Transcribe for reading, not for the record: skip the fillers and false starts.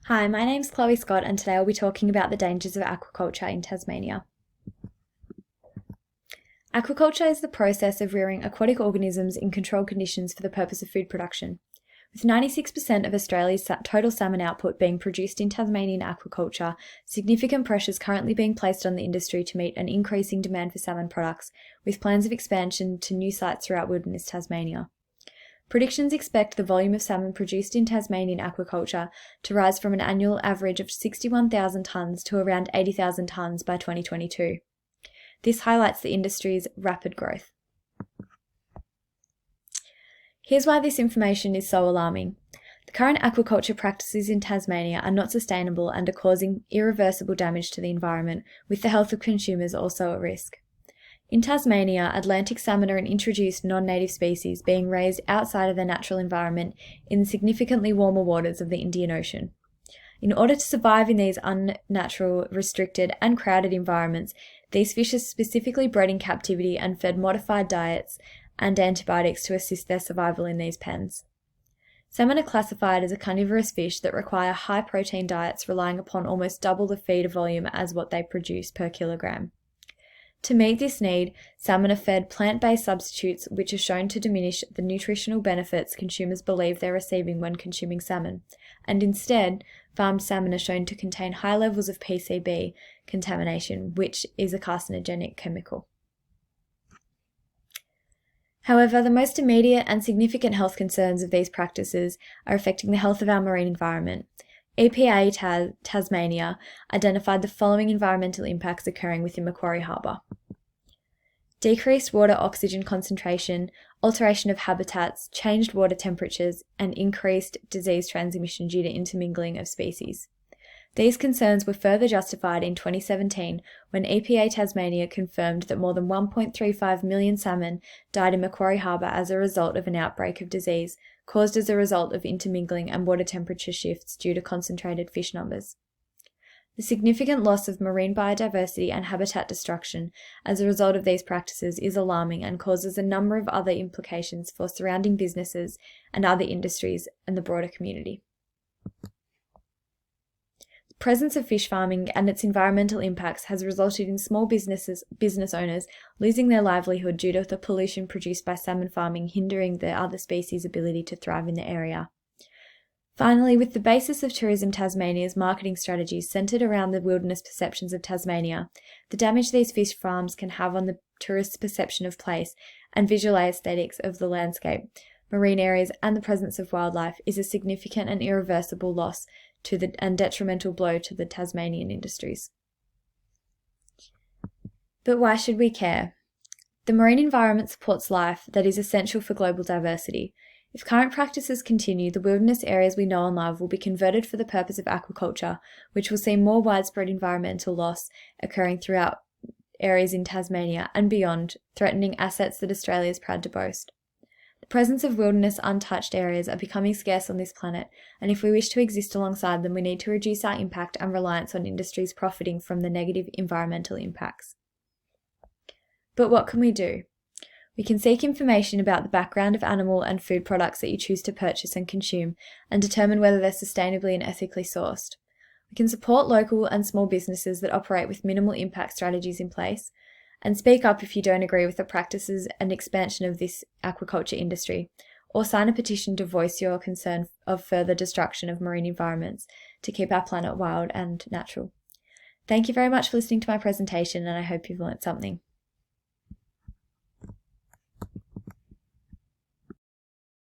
Hi, my name's chloescott and today I'll be talking about the dangers of aquaculture in Tasmania. Aquaculture is the process of rearing aquatic organisms in controlled conditions for the purpose of food production. With 96% of Australia's total salmon output being produced in Tasmanian aquaculture, significant pressure is currently being placed on the industry to meet an increasing demand for salmon products, with plans of expansion to new sites throughout wilderness Tasmania. Predictions expect the volume of salmon produced in Tasmanian aquaculture to rise from an annual average of 61,000 tonnes to around 80,000 tonnes by 2022. This highlights the industry's rapid growth. Here's why this information is so alarming. The current aquaculture practices in Tasmania are not sustainable and are causing irreversible damage to the environment, with the health of consumers also at risk. In Tasmania, Atlantic salmon are an introduced non-native species being raised outside of their natural environment in the significantly warmer waters of the Indian Ocean. In order to survive in these unnatural, restricted, and crowded environments, these fish are specifically bred in captivity and fed modified diets and antibiotics to assist their survival in these pens. Salmon are classified as a carnivorous fish that require high-protein diets relying upon almost double the feed volume as what they produce per kilogram. To meet this need, salmon are fed plant-based substitutes which are shown to diminish the nutritional benefits consumers believe they're receiving when consuming salmon, and instead, farmed salmon are shown to contain high levels of PCB contamination, which is a carcinogenic chemical. However, the most immediate and significant health concerns of these practices are affecting the health of our marine environment. EPA Tasmania identified the following environmental impacts occurring within Macquarie Harbour: decreased water oxygen concentration, alteration of habitats, changed water temperatures, and increased disease transmission due to intermingling of species. These concerns were further justified in 2017 when EPA Tasmania confirmed that more than 1.35 million salmon died in Macquarie Harbour as a result of an outbreak of disease caused as a result of intermingling and water temperature shifts due to concentrated fish numbers. The significant loss of marine biodiversity and habitat destruction as a result of these practices is alarming and causes a number of other implications for surrounding businesses and other industries and the broader community. The presence of fish farming and its environmental impacts has resulted in small business owners losing their livelihood due to the pollution produced by salmon farming hindering the other species' ability to thrive in the area. Finally, with the basis of Tourism Tasmania's marketing strategies centred around the wilderness perceptions of Tasmania, the damage these fish farms can have on the tourists' perception of place and visual aesthetics of the landscape, marine areas and the presence of wildlife is a significant and irreversible loss and detrimental blow to the Tasmanian industries. But why should we care? The marine environment supports life that is essential for global diversity. If current practices continue, the wilderness areas we know and love will be converted for the purpose of aquaculture, which will see more widespread environmental loss occurring throughout areas in Tasmania and beyond, threatening assets that Australia is proud to boast. The presence of wilderness untouched areas are becoming scarce on this planet, and if we wish to exist alongside them, we need to reduce our impact and reliance on industries profiting from the negative environmental impacts. But what can we do? We can seek information about the background of animal and food products that you choose to purchase and consume and determine whether they're sustainably and ethically sourced. We can support local and small businesses that operate with minimal impact strategies in place, and speak up if you don't agree with the practices and expansion of this aquaculture industry, or sign a petition to voice your concern of further destruction of marine environments to keep our planet wild and natural. Thank you very much for listening to my presentation, and I hope you've learnt something.